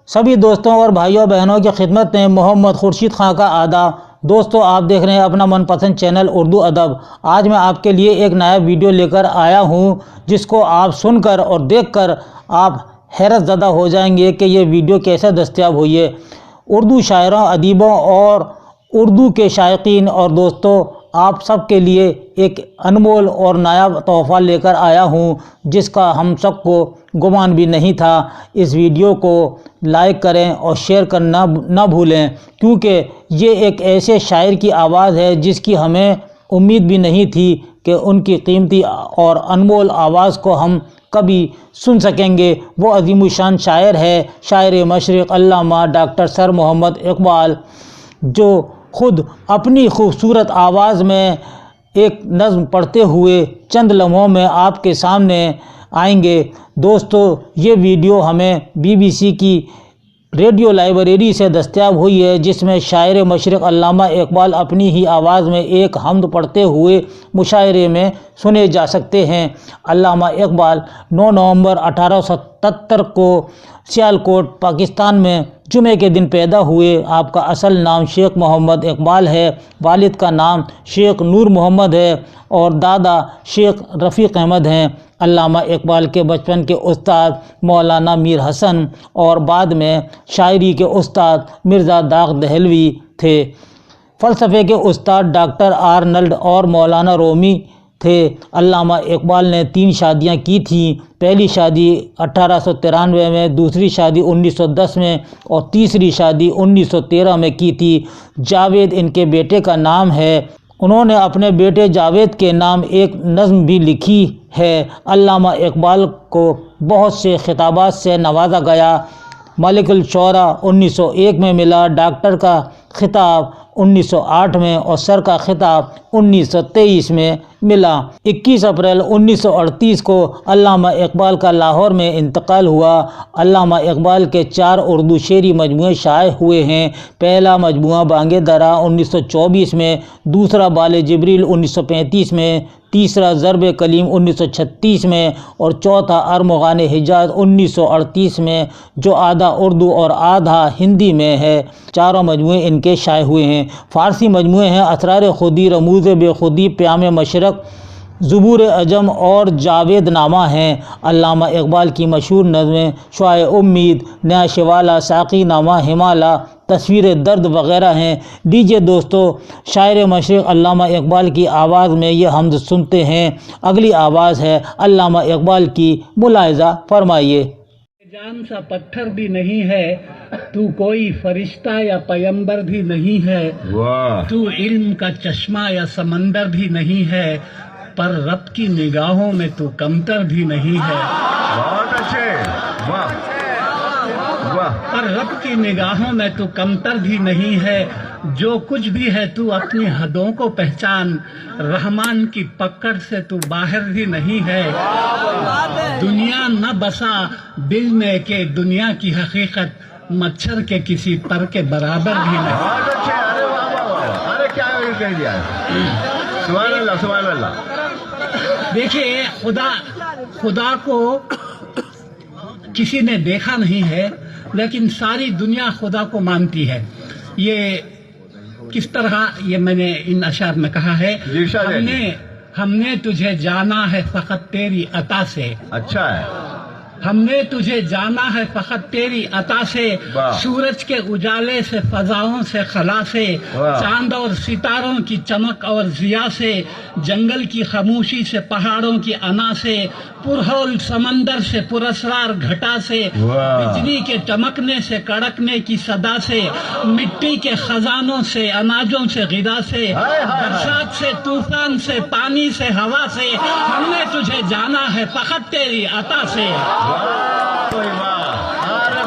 سبھی دوستوں اور بھائیوں بہنوں کی خدمت میں محمد خورشید خان کا آداب۔ دوستوں، آپ دیکھ رہے ہیں اپنا من پسند چینل اردو ادب۔ آج میں آپ کے لیے ایک نیا ویڈیو لے کر آیا ہوں جس کو آپ سن کر اور دیکھ کر آپ حیرت زدہ ہو جائیں گے کہ یہ ویڈیو کیسے دستیاب ہوئی ہے۔ اردو شاعروں، ادیبوں اور اردو کے شائقین اور دوستوں، آپ سب کے لیے ایک انمول اور نایاب تحفہ لے کر آیا ہوں جس کا ہم سب کو گمان بھی نہیں تھا۔ اس ویڈیو کو لائک کریں اور شیئر کرنا نہ بھولیں، کیونکہ یہ ایک ایسے شاعر کی آواز ہے جس کی ہمیں امید بھی نہیں تھی کہ ان کی قیمتی اور انمول آواز کو ہم کبھی سن سکیں گے۔ وہ عظیم الشان شاعر ہے، شاعر مشرق علامہ ڈاکٹر سر محمد اقبال، جو خود اپنی خوبصورت آواز میں ایک نظم پڑھتے ہوئے چند لمحوں میں آپ کے سامنے آئیں گے۔ دوستو، یہ ویڈیو ہمیں BBC کی ریڈیو لائبریری سے دستیاب ہوئی ہے، جس میں شاعر مشرق علامہ اقبال اپنی ہی آواز میں ایک حمد پڑھتے ہوئے مشاعرے میں سنے جا سکتے ہیں۔ علامہ اقبال 9 نومبر 1877 کو سیالکوٹ، پاکستان میں جمعے کے دن پیدا ہوئے۔ آپ کا اصل نام شیخ محمد اقبال ہے، والد کا نام شیخ نور محمد ہے اور دادا شیخ رفیق احمد ہیں۔ علامہ اقبال کے بچپن کے استاد مولانا میر حسن اور بعد میں شاعری کے استاد مرزا داغ دہلوی تھے۔ فلسفے کے استاد ڈاکٹر آرنلڈ اور مولانا رومی تھے۔ علامہ اقبال نے 3 شادیاں کی تھیں۔ پہلی شادی 1893 میں، دوسری شادی 1910 میں اور تیسری شادی 1913 میں کی تھی۔ جاوید ان کے بیٹے کا نام ہے۔ انہوں نے اپنے بیٹے جاوید کے نام ایک نظم بھی لکھی ہے۔ علامہ اقبال کو بہت سے خطابات سے نوازا گیا۔ ملک الشعراء 1901 میں ملا، ڈاکٹر کا خطاب 1908 میں اور سر کا خطاب 1923 میں ملا۔ 21 اپریل 1938 کو علامہ اقبال کا لاہور میں انتقال ہوا۔ علامہ اقبال کے 4 اردو شعری مجموعے شائع ہوئے ہیں۔ پہلا مجموعہ بانگ درا 1924 میں، دوسرا بال جبریل 1935 میں، تیسرا ضرب کلیم 1936 میں اور چوتھا ارمغان حجاز 1938 میں، جو آدھا اردو اور آدھا ہندی میں ہے۔ چاروں مجموعے ان کے شائع ہوئے ہیں۔ فارسی مجموعے ہیں اسرار خودی، رموز بے خودی، پیام مشرق، زبور عجم اور جاوید نامہ ہیں۔ علامہ اقبال کی مشہور نظمیں شعاع امید، نیا شوالا، ساقی نامہ، ہمالا، تصویر درد وغیرہ ہیں۔ لیجیے دوستو، شاعر مشرق علامہ اقبال کی آواز میں یہ حمد سنتے ہیں۔ اگلی آواز ہے علامہ اقبال کی، ملاحظہ فرمائیے۔ جان سا پتھر بھی نہیں ہے، تو کوئی فرشتہ یا پیمبر بھی نہیں ہے، تو علم کا چشمہ یا سمندر بھی نہیں ہے، پر رب کی نگاہوں میں تو کمتر بھی نہیں ہے۔ بہت اچھے، واہ واہ۔ پر رب کی نگاہوں میں تو کمتر بھی نہیں ہے، جو کچھ بھی ہے تو اپنی حدوں کو پہچان، رحمان کی پکڑ سے تو باہر بھی نہیں ہے۔ دنیا نہ بسا دل میں کہ دنیا کی حقیقت مچھر کے کسی پر کے برابر بھی نہیں۔ بہت اچھے، ارے واہ واہ واہ، ارے کیا کہہ دیا ہے، سبحان اللہ سبحان اللہ۔ دیکھیے، خدا کو کسی نے دیکھا نہیں ہے، لیکن ساری دنیا خدا کو مانتی ہے۔ یہ کس طرح، یہ میں نے ان اشعار میں کہا ہے، ہم نے تجھے جانا ہے فقط تیری عطا سے۔ اچھا ہے۔ ہم نے تجھے جانا ہے فقط تیری عطا سے، سورج کے اجالے سے، فضاؤں سے، خلا سے، چاند اور ستاروں کی چمک اور ضیا سے، جنگل کی خاموشی سے، پہاڑوں کی انا سے، پرہول سمندر سے، پراسرار گھٹا سے، بجلی کے چمکنے سے، کڑکنے کی صدا سے، مٹی کے خزانوں سے، اناجوں سے، غذا سے، برسات سے، طوفان سے، پانی سے، ہوا سے، ہم نے تجھے جانا ہے فقط تیری عطا سے۔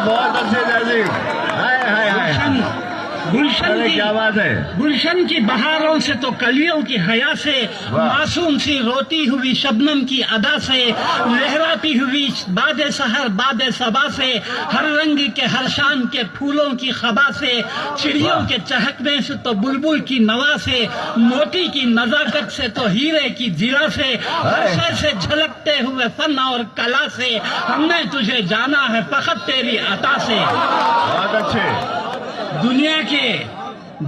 بہت اچھے جیسی، گلشن کی بہاروں سے تو کلیوں کی حیا سے، معصوم سی روتی ہوئی شبنم کی ادا سے، لہراتی ہوئی باد سحر باد صبا سے، ہر رنگ کے ہر شان کے پھولوں کی خبا سے، چڑیوں کے چہکنے سے تو بلبل کی نوا سے، موتی کی نزاکت سے تو ہیرے کی جلا سے، ہر شے سے جھلکتے ہوئے فن اور کلا سے، ہم نے تجھے جانا ہے فقط تیری عطا سے۔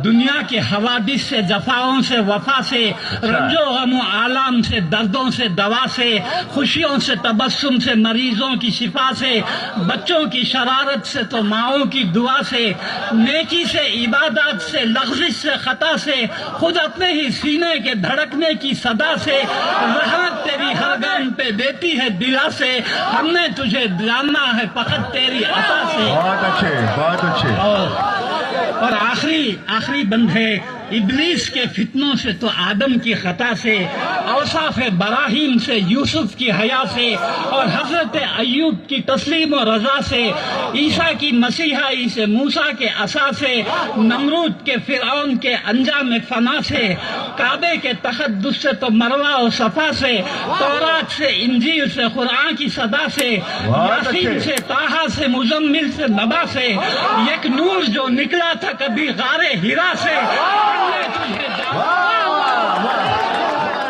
دنیا کے حوادث سے، جفاؤں سے، وفا سے، رنج و غم و آلام سے، دردوں سے، دوا سے، خوشیوں سے، تبسم سے، مریضوں کی شفا سے، بچوں کی شرارت سے تو ماؤں کی دعا سے، نیکی سے، عبادات سے، لغزش سے، خطا سے، خود اپنے ہی سینے کے دھڑکنے کی صدا سے، رحمت تیری ہر گام پہ دیتی ہے دلا سے، ہم نے تجھے جانا ہے فقط تیری عطا سے۔ بہت اچھے، بہت اچھے۔ اور آخری بند ہے، ابلیس کے فتنوں سے تو آدم کی خطا سے، اوصاف براہیم سے، یوسف کی حیا سے، اور حضرت ایوب کی تسلیم و رضا سے، عیسیٰ کی مسیحائی سے، موسیٰ کے عصا سے، نمرود کے فرعون کے انجام فنا سے، کعبے کے تقدس سے تو مروہ و صفا سے، تورات سے، انجیل سے، قرآن کی صدا سے، یاسین سے، طٰہٰ سے، مزمل سے، نبا سے، یک نور جو نکلا تھا کبھی غار ہرا سے،